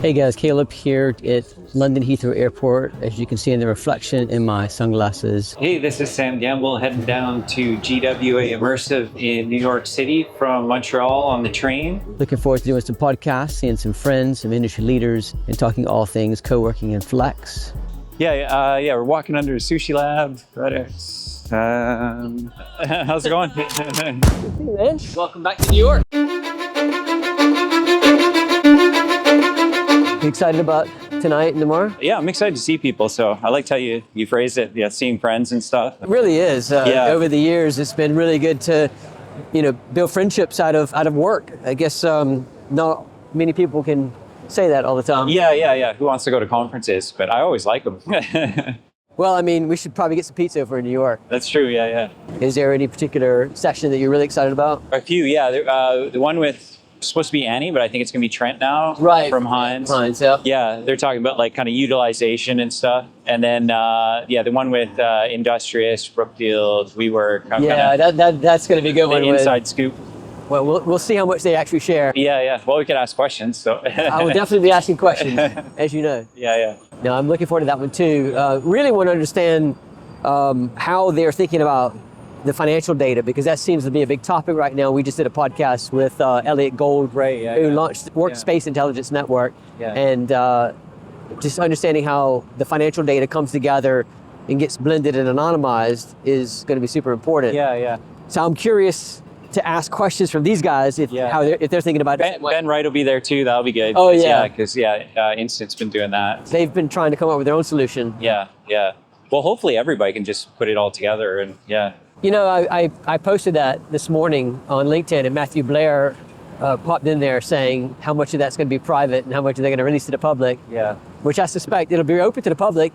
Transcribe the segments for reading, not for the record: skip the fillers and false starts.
Hey guys, Caleb here at London Heathrow Airport. As you can see in the reflection in my sunglasses. Hey, this is Sam Gamble heading down to GWA Immersive in New York City from Montreal on the train. Looking forward to doing some podcasts, seeing some friends, some industry leaders, and talking all things co-working and flex. Yeah, we're walking under a sushi lab. How's it going? Hey man, welcome back to New York. You excited about tonight and tomorrow? Yeah, I'm excited to see people. So I liked how you phrased it. Yeah, seeing friends and stuff. It really is. Over the years, it's been really good to, build friendships out of work. I guess not many people can say that all the time. Yeah. Who wants to go to conferences? But I always like them. Well, I mean, we should probably get some pizza over in New York. That's true. Yeah. Is there any particular session that you're really excited about? A few. Yeah. The one with supposed to be Annie, but I think it's gonna be Trent now. Right. From Heinz. Yeah. Yeah, they're talking about like kind of utilization and stuff. And then the one with Industrious, Brookfield, WeWork. That's gonna be a good one. The inside scoop. Well, we'll see how much they actually share. Yeah. Well, we could ask questions. So I will definitely be asking questions, as you know. Yeah. No, I'm looking forward to that one too. Really want to understand how they're thinking about the financial data, because that seems to be a big topic right now. We just did a podcast with Elliot Gold, who launched Workspace Intelligence Network, and just understanding how the financial data comes together and gets blended and anonymized is going to be super important. Yeah. So I'm curious to ask questions from these guys if they're thinking about it. Ben Wright will be there too. That'll be good. Oh yeah, because Instant's been doing that. They've been trying to come up with their own solution. Yeah. Well, hopefully everybody can just put it all together and I posted that this morning on LinkedIn, and Matthew Blair popped in there saying how much of that's going to be private and how much are they going to release to the public. Yeah. Which I suspect it'll be open to the public,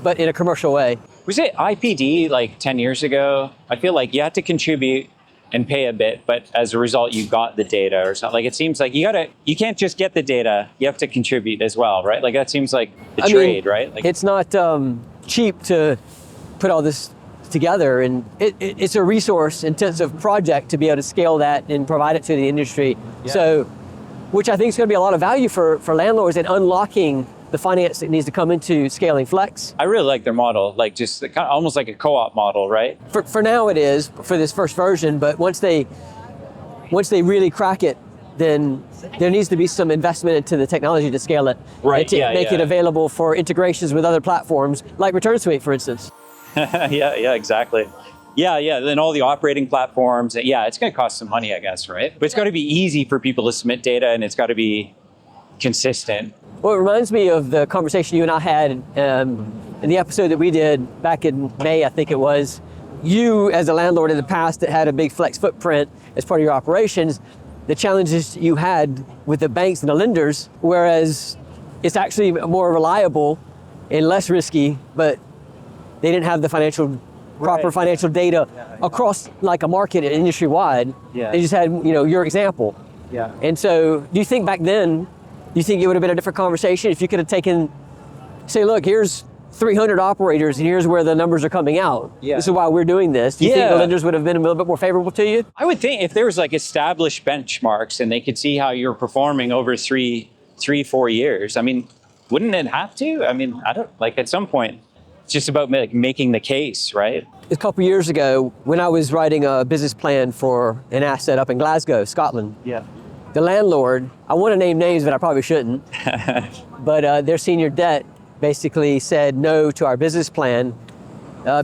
but in a commercial way. Was it IPD like 10 years ago? I feel like you had to contribute and pay a bit, but as a result, you got the data or something. Like it seems like you can't just get the data, you have to contribute as well, right? Like that seems like the trade, right? Like, it's not cheap to put all this together, and it's a resource intensive project to be able to scale that and provide it to the industry. Yeah. So, which I think is going to be a lot of value for landlords in unlocking the finance that needs to come into scaling flex. I really like their model, like just kind of almost like a co-op model, right? For now it is, for this first version, but once they really crack it, then there needs to be some investment into the technology to scale it. Right, and to make it available for integrations with other platforms, like ReturnSuite, for instance. Yeah, exactly. Yeah, then all the operating platforms, it's gonna cost some money, I guess, right? But it's gotta be easy for people to submit data, and it's gotta be consistent. Well, it reminds me of the conversation you and I had in the episode that we did back in May, I think it was. You, as a landlord in the past that had a big flex footprint as part of your operations, the challenges you had with the banks and the lenders, whereas it's actually more reliable and less risky, but they didn't have the proper financial data across like a market and industry-wide. Yeah. They just had, your example. Yeah. And so do you think back then, do you think it would have been a different conversation if you could have say, look, here's 300 operators and here's where the numbers are coming out. Yeah. This is why we're doing this. Do you think the lenders would have been a little bit more favorable to you? I would think if there was like established benchmarks and they could see how you're performing over 4 years, I mean, wouldn't it have to? I mean, at some point, it's just about making the case, right? A couple of years ago, when I was writing a business plan for an asset up in Glasgow, Scotland, the landlord, I want to name names, but I probably shouldn't, but their senior debt basically said no to our business plan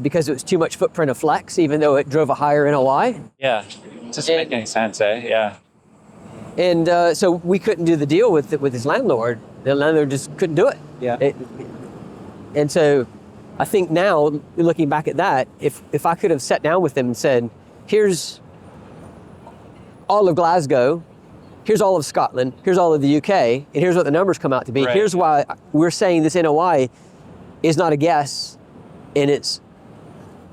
because it was too much footprint of flex, even though it drove a higher NOI. Yeah, it doesn't make any sense, eh? Yeah. And so we couldn't do the deal with his landlord. The landlord just couldn't do it. Yeah. And so I think now, looking back at that, if I could have sat down with them and said, here's all of Glasgow, here's all of Scotland, here's all of the UK, and here's what the numbers come out to be. Right. Here's why we're saying this NOI is not a guess, and it's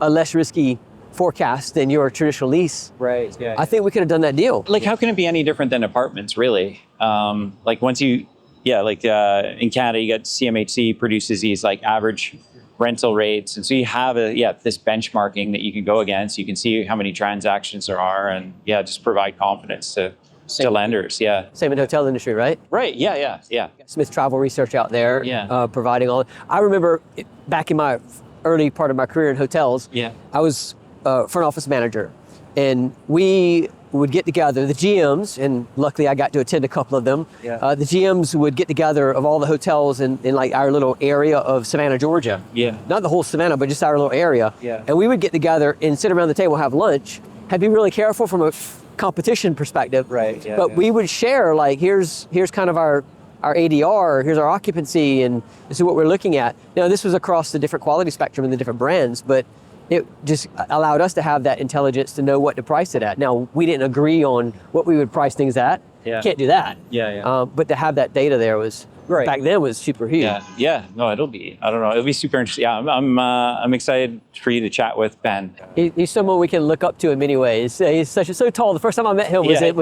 a less risky forecast than your traditional lease. Right, yeah. I think we could have done that deal. Like, how can it be any different than apartments, really? Like once you, in Canada, you got CMHC produces these like average rental rates. And so you have this benchmarking that you can go against. You can see how many transactions there are and just provide confidence to to lenders. Yeah. Same in the hotel industry, right? Right. Yeah. Smith Travel Research out there, Yeah. providing all. I remember back in my early part of my career in hotels, Yeah. I was front office manager, and we would get together, the GMs, and luckily I got to attend a couple of them. Yeah. The GMs would get together of all the hotels in like our little area of Savannah, Georgia. Yeah. Not the whole Savannah, but just our little area. Yeah. And we would get together and sit around the table, have lunch, had to be really careful from a competition perspective. Right, yeah, But yeah. we would share, like, here's kind of our ADR, here's our occupancy, and this is what we're looking at. Now, this was across the different quality spectrum and the different brands, but it just allowed us to have that intelligence to know what to price it at. Now, we didn't agree on what we would price things at. Yeah. Can't do that. Yeah. But to have that data there was, Right. back then, was super huge. Yeah. No, it'll be. I don't know. It'll be super interesting. Yeah, I'm excited for you to chat with Ben. He's someone we can look up to in many ways. He's so tall. The first time I met him was Yeah. at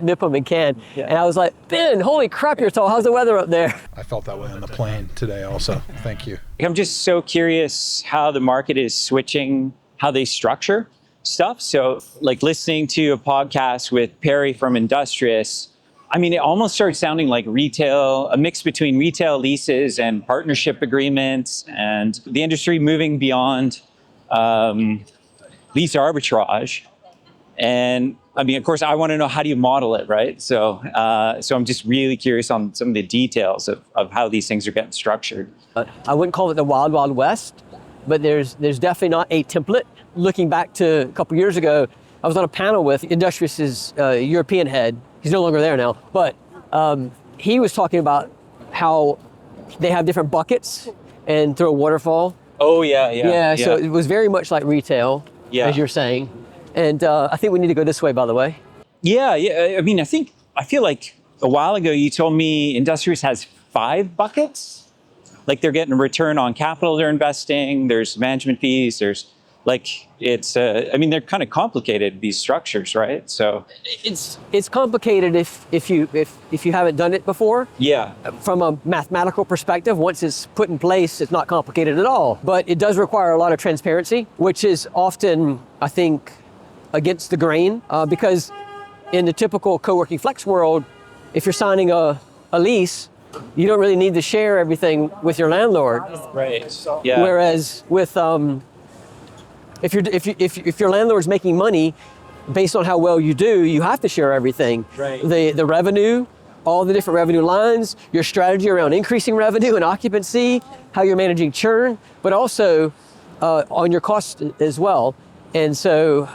Mipham and Cannes, Yeah. and I was like, Ben, holy crap, you're tall. How's the weather up there? I felt that way on the plane today also. Thank you. I'm just so curious how the market is switching, how they structure stuff. So, like listening to a podcast with Perry from Industrious, I mean, it almost starts sounding like retail, a mix between retail leases and partnership agreements, and the industry moving beyond lease arbitrage. And I mean, of course, I want to know, how do you model it, right? So I'm just really curious on some of the details of how these things are getting structured. I wouldn't call it the wild, wild west, but there's definitely not a template. Looking back to a couple years ago, I was on a panel with Industrious's European head. He's no longer there now, but he was talking about how they have different buckets and through a waterfall. Oh, yeah. So it was very much like retail, Yeah. as you're saying. And I think we need to go this way, by the way. Yeah. I mean, I feel like a while ago you told me Industrious has 5 buckets. Like they're getting a return on capital they're investing. There's management fees. There's it's. I mean, they're kind of complicated, these structures, right? So It's complicated if you haven't done it before. yeah. From a mathematical perspective, once it's put in place, it's not complicated at all. But it does require a lot of transparency, which is often, I think, against the grain, because in the typical co-working flex world, if you're signing a lease, you don't really need to share everything with your landlord. Right. Yeah. Whereas with if your landlord's making money based on how well you do, you have to share everything. Right. The revenue, all the different revenue lines, your strategy around increasing revenue and occupancy, how you're managing churn, but also on your costs as well. And so,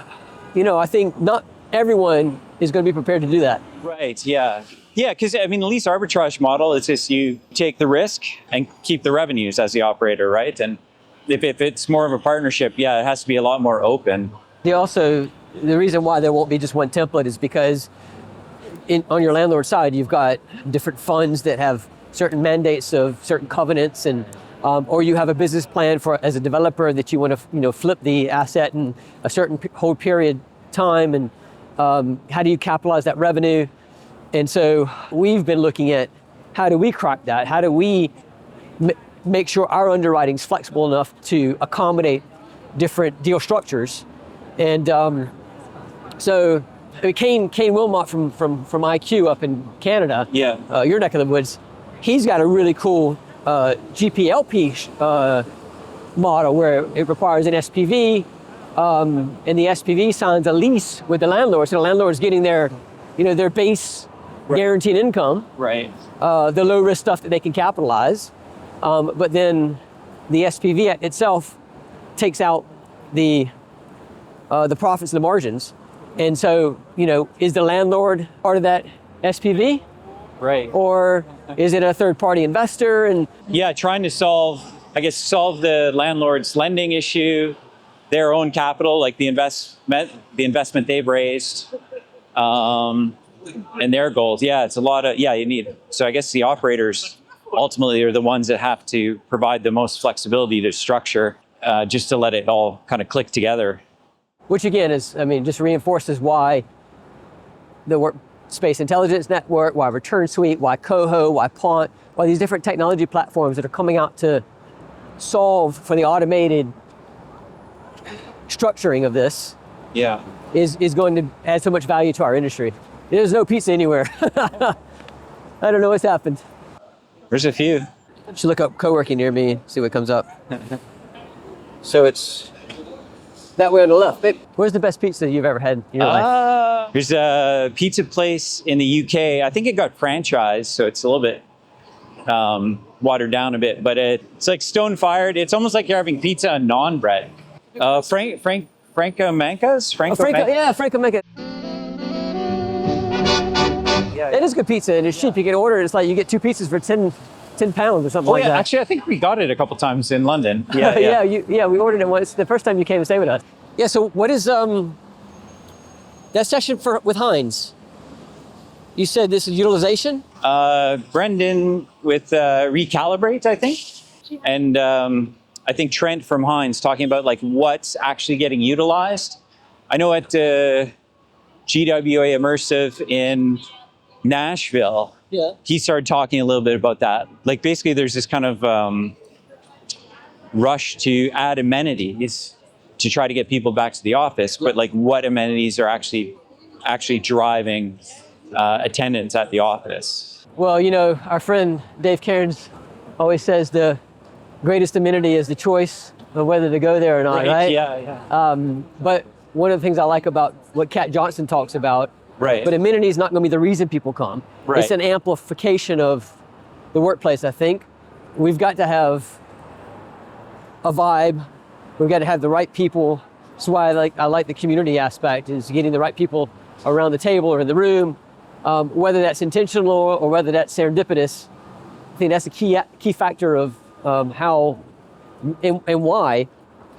I think not everyone is going to be prepared to do that. Right. Yeah. Yeah. Because I mean, the lease arbitrage model is just you take the risk and keep the revenues as the operator, right? And if it's more of a partnership, yeah, it has to be a lot more open. The reason why there won't be just one template is because on your landlord side, you've got different funds that have certain mandates of certain covenants, and or you have a business plan for as a developer that you want to flip the asset in a certain hold period time, and how do you capitalize that revenue? And so we've been looking at how do we crack that? How do we make sure our underwriting's flexible enough to accommodate different deal structures? And so Kane Wilmot from IQ up in Canada, your neck of the woods, he's got a really cool GPLP model where it requires an SPV, and the SPV signs a lease with the landlord. So the landlord's getting their base guaranteed income, Right. the low risk stuff that they can capitalize. But then the SPV itself takes out the profits and the margins. And so, is the landlord part of that SPV? Right. Or is it a third party investor? And Yeah, trying to solve the landlord's lending issue, their own capital, like the investment they've raised, and their goals. Yeah, it's a lot of, you need. So I guess the operators ultimately are the ones that have to provide the most flexibility to structure, just to let it all kind of click together. which again just reinforces why the Workspace Intelligence Network, why ReturnSuite, why Coho, why Pont, why these different technology platforms that are coming out to solve for the automated structuring of this Yeah. is going to add so much value to our industry. There's no pizza anywhere. I don't know what's happened. There's a few. Should look up coworking near me and see what comes up. So it's that way on the left. Babe, where's the best pizza you've ever had in your life? There's a pizza place in the UK. I think it got franchised, so it's a little bit watered down a bit, but it's like stone fired. It's almost like you're having pizza on naan bread. Franco Manca's? Franco Manca. Yeah. It is good pizza and it's cheap. You can order it. It's like you get 2 pieces for 10 pounds or something like that. Actually, I think we got it a couple times in London. Yeah, we ordered it once the first time you came to stay with us. Yeah, so what is that session with Heinz? You said this is utilization? Brendan with Recalibrate, I think. And I think Trent from Heinz talking about like what's actually getting utilized. I know at GWA Immersive in Nashville, he started talking a little bit about that. Like basically there's this kind of rush to add amenities to try to get people back to the office, but like what amenities are actually driving attendance at the office? Well, you know, our friend Dave Cairns always says the greatest amenity is the choice of whether to go there or not, right? Yeah. But one of the things I like about what Kat Johnson talks about, Right. but amenity is not going to be the reason people come. Right. It's an amplification of the workplace, I think. We've got to have a vibe. We've got to have the right people. That's why I like the community aspect, is getting the right people around the table or in the room, whether that's intentional or whether that's serendipitous. I think that's a key factor of how and why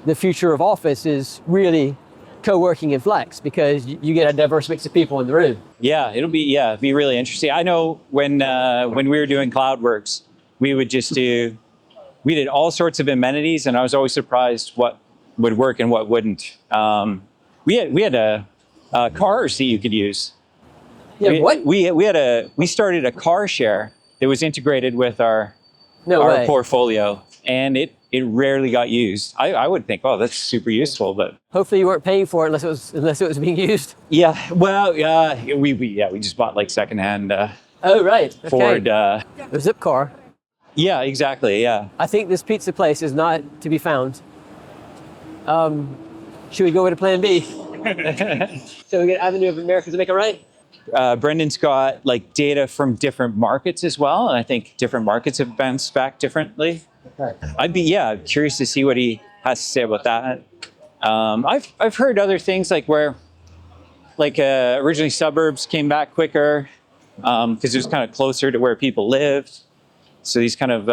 the future of office is really co-working and flex, because you get a diverse mix of people in the room. Yeah, it'd be really interesting. I know when we were doing CloudWorks, we did all sorts of amenities, and I was always surprised what would work and what wouldn't. We had a cars that you could use. Yeah, what? We started a car share that was integrated with our portfolio, and it rarely got used. I would think, oh, that's super useful, but hopefully you weren't paying for it unless it was being used. Yeah, well, we just bought like secondhand. Oh right, okay. Ford. A zip car. Yeah, exactly. Yeah. I think this pizza place is not to be found. Should we go with a plan B? So we get Avenue of America to make it right? Brendan's got like data from different markets as well, and I think different markets have bounced back differently. Okay. I'd be curious to see what he has to say about that. I've heard other things like where originally suburbs came back quicker because it was kind of closer to where people lived. So these kind of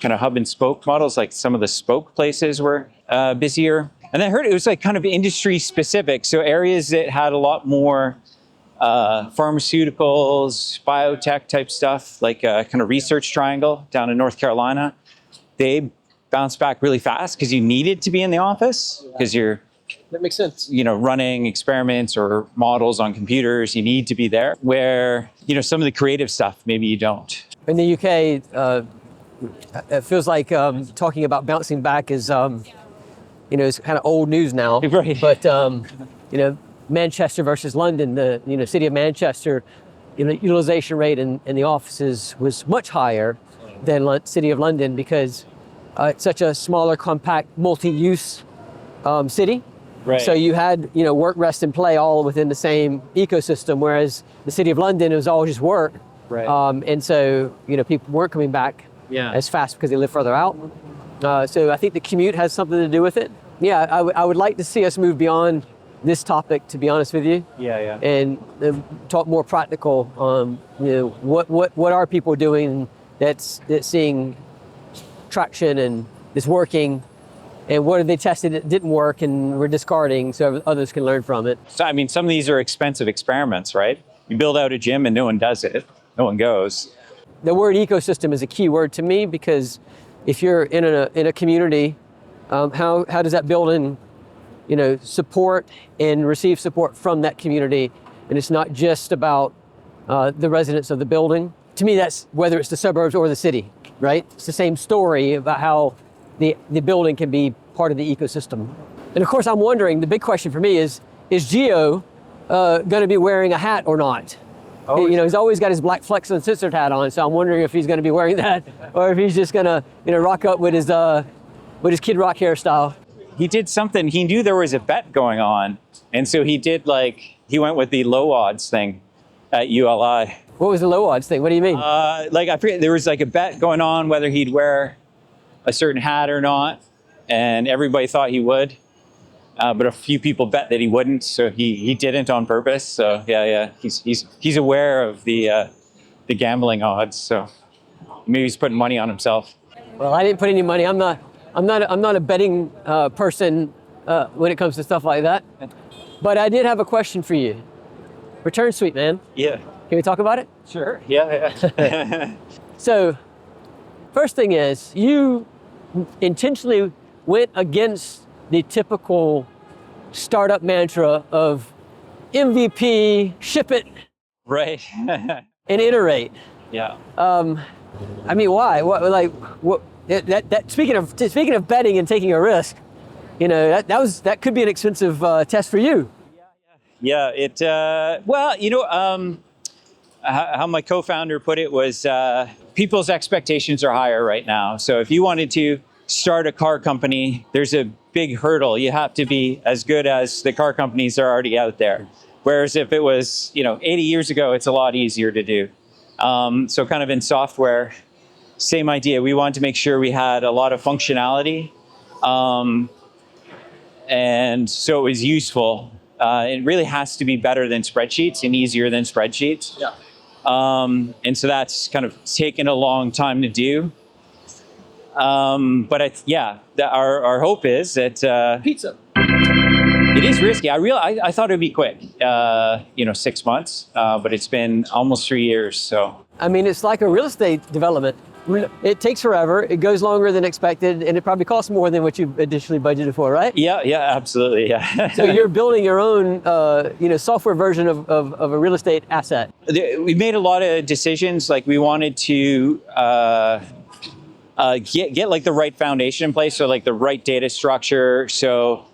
hub and spoke models, like some of the spoke places were busier. And I heard it was like kind of industry specific. So areas that had a lot more pharmaceuticals, biotech type stuff, like a kind of research triangle down in North Carolina, they bounced back really fast because you needed to be in the office because you're that makes sense. Running experiments or models on computers, you need to be there. Where, some of the creative stuff, maybe you don't. In the UK, it feels like talking about bouncing back is, it's kind of old news now. Right. But, Manchester versus London, the city of Manchester, utilization rate in the offices was much higher than city of London because it's such a smaller, compact, multi-use city. Right. So you had, work, rest, and play all within the same ecosystem, whereas the city of London, it was all just work. Right. And so, people weren't coming back as fast because they live further out. So I think the commute has something to do with it. Yeah, I would like to see us move beyond this topic, to be honest with you. Yeah. And talk more practical. What are people doing that's seeing traction and is working, and what have they tested that didn't work and we're discarding so others can learn from it. So, some of these are expensive experiments, right? You build out a gym and no one does it. No one goes. The word ecosystem is a key word to me because if you're in a community, how does that build in, support and receive support from that community? And it's not just about the residents of the building. To me, that's whether it's the suburbs or the city, right? It's the same story about how the building can be part of the ecosystem. And of course, I'm wondering, the big question for me is geo going to be wearing a hat or not. Oh, You know, he's always got his black flex uncensored hat on, so I'm wondering if he's going to be wearing that, or if he's just going to, you know, rock up with his Kid Rock hairstyle. he did something. He knew there was a bet going on, and so he went with the low odds thing at ULI. What was the low odds thing? What do you mean? Like I forget, there was like a bet going on whether he'd wear a certain hat or not, and everybody thought he would, but a few people bet that he wouldn't, so he didn't on purpose. So yeah, he's aware of the gambling odds. So maybe he's putting money on himself. Well, I didn't put any money. I'm not a betting person when it comes to stuff like that. But I did have a question for you. ReturnSuite, man. Yeah. Can we talk about it? Sure. Yeah. So, first thing is, you intentionally went against the typical startup mantra of MVP, ship it, Right. and iterate. Yeah. I mean, why? What? Speaking of betting and taking a risk, you know, that could be an expensive test for you. Yeah. Well, you know, how my co-founder put it was, people's expectations are higher right now. So if you wanted to start a car company, there's a big hurdle. You have to be as good as the car companies that are already out there. Whereas if it was, you know, 80 years ago, it's a lot easier to do. So kind of in software, same idea. We wanted to make sure we had a lot of functionality. And so it was useful. It really has to be better than spreadsheets and easier than spreadsheets. Yeah. And so that's kind of taken a long time to do. But our hope is that Pizza. it is risky. I thought it'd be quick, 6 months, but it's been almost 3 years. So I mean, it's like a real estate development. It takes forever. It goes longer than expected, and it probably costs more than what you initially budgeted for, right? yeah, absolutely, yeah. So you're building your own, software version of a real estate asset. We made a lot of decisions. Like we wanted to get like the right foundation in place, so like the right data structure. So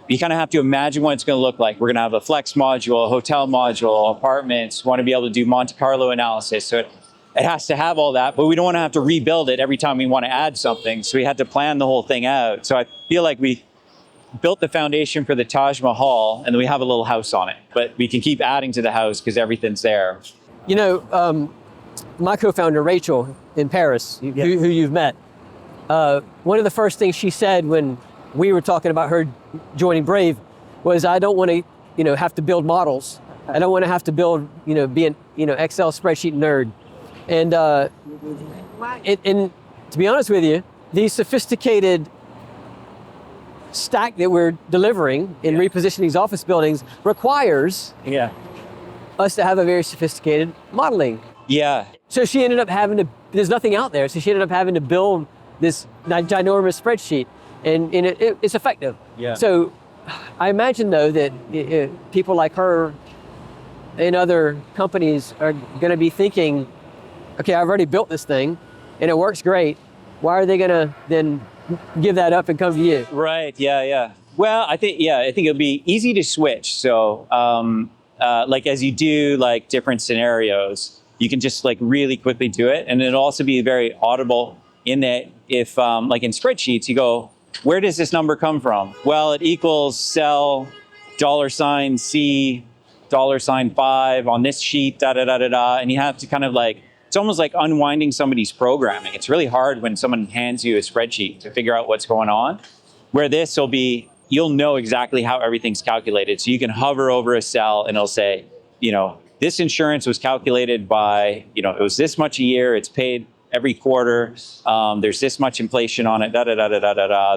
you kind of have to imagine what it's going to look like. We're going to have a flex module, a hotel module, apartments. Want to be able to do Monte Carlo analysis. So it has to have all that, but we don't want to have to rebuild it every time we want to add something. So we had to plan the whole thing out. So I feel like we built the foundation for the Taj Mahal, and then we have a little house on it. But we can keep adding to the house because everything's there. You know, my co-founder, Rachel, in Paris, who you've met, one of the first things she said when we were talking about her joining Brave was, I don't want to, have to build models. I don't want to have to build, be an, Excel spreadsheet nerd. And to be honest with you, the sophisticated stack that we're delivering in repositioning these office buildings requires us to have a very sophisticated modeling. Yeah. So she ended up there's nothing out there, so she ended up having to build this ginormous spreadsheet, and it's effective. Yeah. So I imagine, though, that people like her and other companies are going to be thinking, okay, I've already built this thing and it works great. Why are they going to then give that up and come to you? Right. Yeah. Well, I think it'll be easy to switch. So, like as you do like different scenarios, you can just like really quickly do it, and it'll also be very audible in that if like in spreadsheets, you go, where does this number come from? Well, it equals cell $C $5 on this sheet, and you have to kind of like. It's almost like unwinding somebody's programming. It's really hard when someone hands you a spreadsheet to figure out what's going on. Where this will be, you'll know exactly how everything's calculated. So you can hover over a cell and it'll say, this insurance was calculated by, it was this much a year, it's paid every quarter, there's this much inflation on it,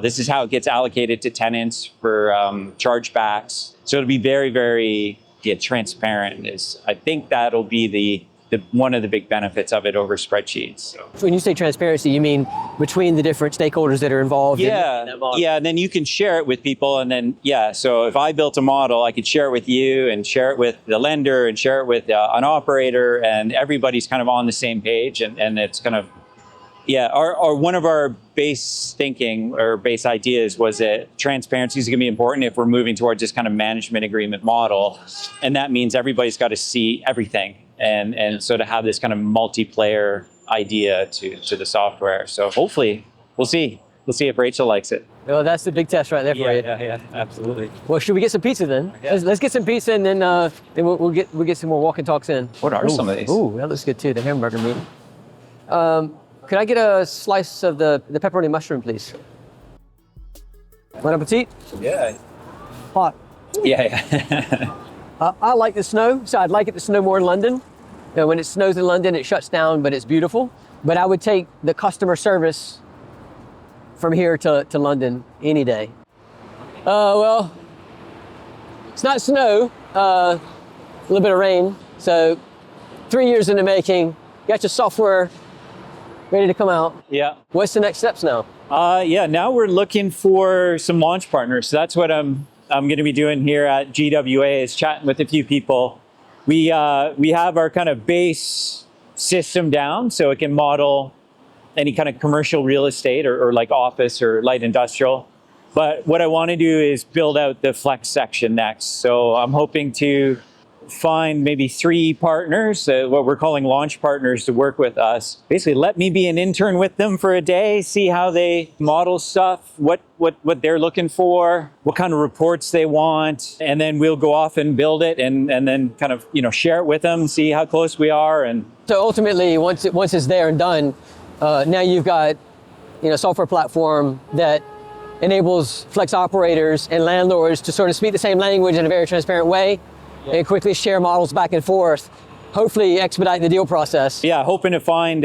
This is how it gets allocated to tenants for chargebacks. So it'll be very, very transparent. I think that'll be the one of the big benefits of it over spreadsheets. So when you say transparency, you mean between the different stakeholders that are involved? In that model? And then you can share it with people, and then so if I built a model, I could share it with you and share it with the lender and share it with an operator, and everybody's kind of on the same page, and it's kind of Yeah, our one of our base thinking or base ideas was that transparency is going to be important if we're moving towards this kind of management agreement model, and that means everybody's got to see everything, and so to have this kind of multiplayer idea to the software. So hopefully, we'll see if Rachel likes it. Well, that's the big test right there for you. Yeah, absolutely. Well, should we get some pizza then? Yeah. Let's get some pizza, and then we'll get some more walk and talks in. What are some of these? Ooh, that looks good too. The hamburger meat. Could I get a slice of the pepperoni mushroom, please? Bon appetit. Yeah. Hot. Yeah. I like the snow, so I'd like it to snow more in London. You know, when it snows in London, it shuts down, but it's beautiful. But I would take the customer service from here to London any day. Well, it's not snow, a little bit of rain. So 3 years in the making, got your software ready to come out. Yeah. What's the next steps now? Now we're looking for some launch partners. So that's what I'm going to be doing here at GWA, is chatting with a few people. We have our kind of base system down, so it can model any kind of commercial real estate or like office or light industrial. But what I want to do is build out the flex section next. So I'm hoping to find maybe 3 partners, what we're calling launch partners, to work with us. Basically, let me be an intern with them for a day, see how they model stuff, what they're looking for, what kind of reports they want, and then we'll go off and build it and then kind of share it with them, see how close we are. And So ultimately, once it's there and done, now you've got a software platform that enables flex operators and landlords to sort of speak the same language in a very transparent way. And quickly share models back and forth, hopefully expedite the deal process. Yeah, hoping to find,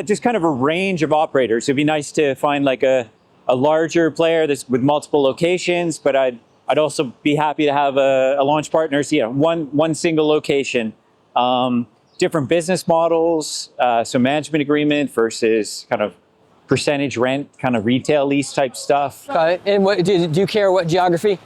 just kind of a range of operators. It'd be nice to find like a larger player that's with multiple locations, but I'd also be happy to have a launch partner, so, one single location. Different business models, so management agreement versus kind of percentage rent, kind of retail lease type stuff. Okay, and do you care what geography?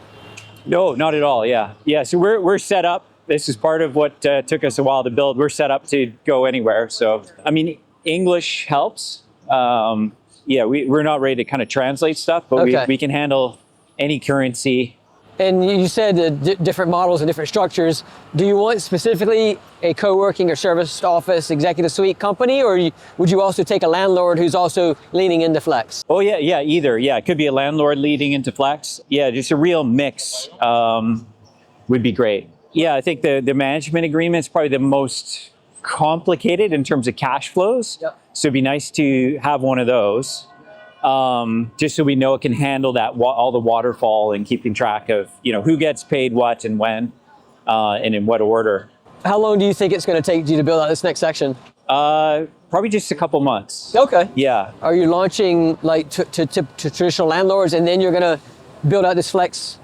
No, not at all. Yeah. So we're set up. This is part of what took us a while to build. We're set up to go anywhere. So, I mean, English helps. We're not ready to kind of translate stuff, but Okay. we can handle any currency. And you said different models and different structures. Do you want specifically a co-working or service office executive suite company, or would you also take a landlord who's also leaning into flex? Oh, yeah, either. Yeah, it could be a landlord leading into flex. Yeah, just a real mix would be great. Yeah, I think the management agreement is probably the most complicated in terms of cash flows. Yep. So it'd be nice to have one of those. Just so we know it can handle that all the waterfall and keeping track of who gets paid what and when, and in what order. How long do you think it's going to take you to build out this next section? Probably just a couple months. Okay. Yeah. Are you launching like to traditional landlords, and then you're going to build out this flex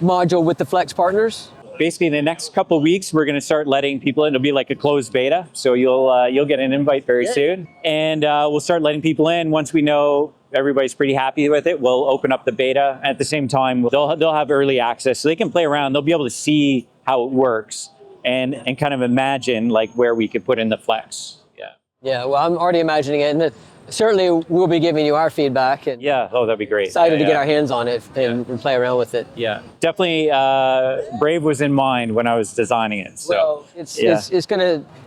module with the flex partners? Basically, in the next couple of weeks, we're going to start letting people in. It'll be like a closed beta, so you'll get an invite very soon, and we'll start letting people in. Once we know everybody's pretty happy with it, we'll open up the beta. At the same time, they'll have early access, so they can play around. They'll be able to see how it works and kind of imagine like where we could put in the flex. Yeah. Well, I'm already imagining it, and certainly we'll be giving you our feedback. And that'd be great. Excited to get our hands on it and play around with it. Yeah, definitely. Brave was in mind when I was designing it. So well,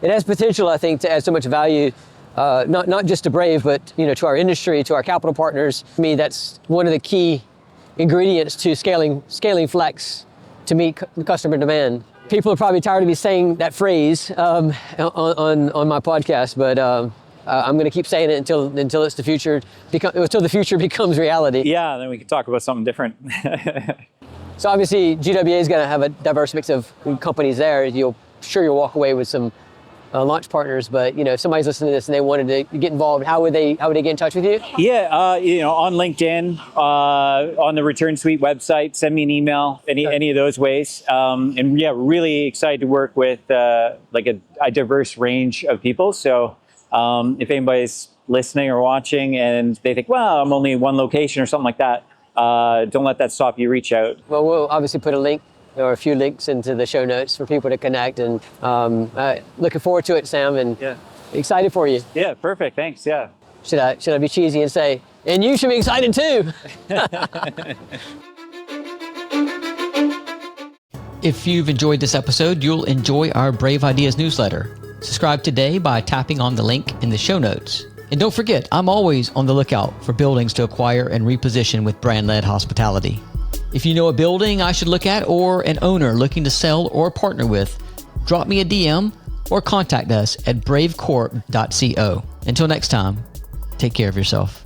it has potential, I think, to add so much value, not just to Brave, but to our industry, to our capital partners. To me, that's one of the key ingredients to scaling flex to meet customer demand. People are probably tired of me saying that phrase on my podcast, but I'm going to keep saying it until it's the future becomes reality. Yeah, then we can talk about something different. So obviously, GWA is going to have a diverse mix of companies there. You'll walk away with some launch partners, but if somebody's listening to this and they wanted to get involved, how would they get in touch with you? Yeah, on LinkedIn, on the ReturnSuite website, send me an email, any of those ways. And yeah, really excited to work with like a diverse range of people. So if anybody's listening or watching and they think, well, I'm only in one location or something like that, don't let that stop you. Reach out. Well, we'll obviously put a link or a few links into the show notes for people to connect, and looking forward to it, Sam, and excited for you. Yeah, perfect. Thanks. Yeah. Should I be cheesy and say, and you should be excited too? If you've enjoyed this episode, you'll enjoy our Brave Ideas newsletter. Subscribe today by tapping on the link in the show notes. And don't forget, I'm always on the lookout for buildings to acquire and reposition with brand-led hospitality. If you know a building I should look at or an owner looking to sell or partner with, drop me a DM or contact us at bravecorp.co. Until next time, take care of yourself.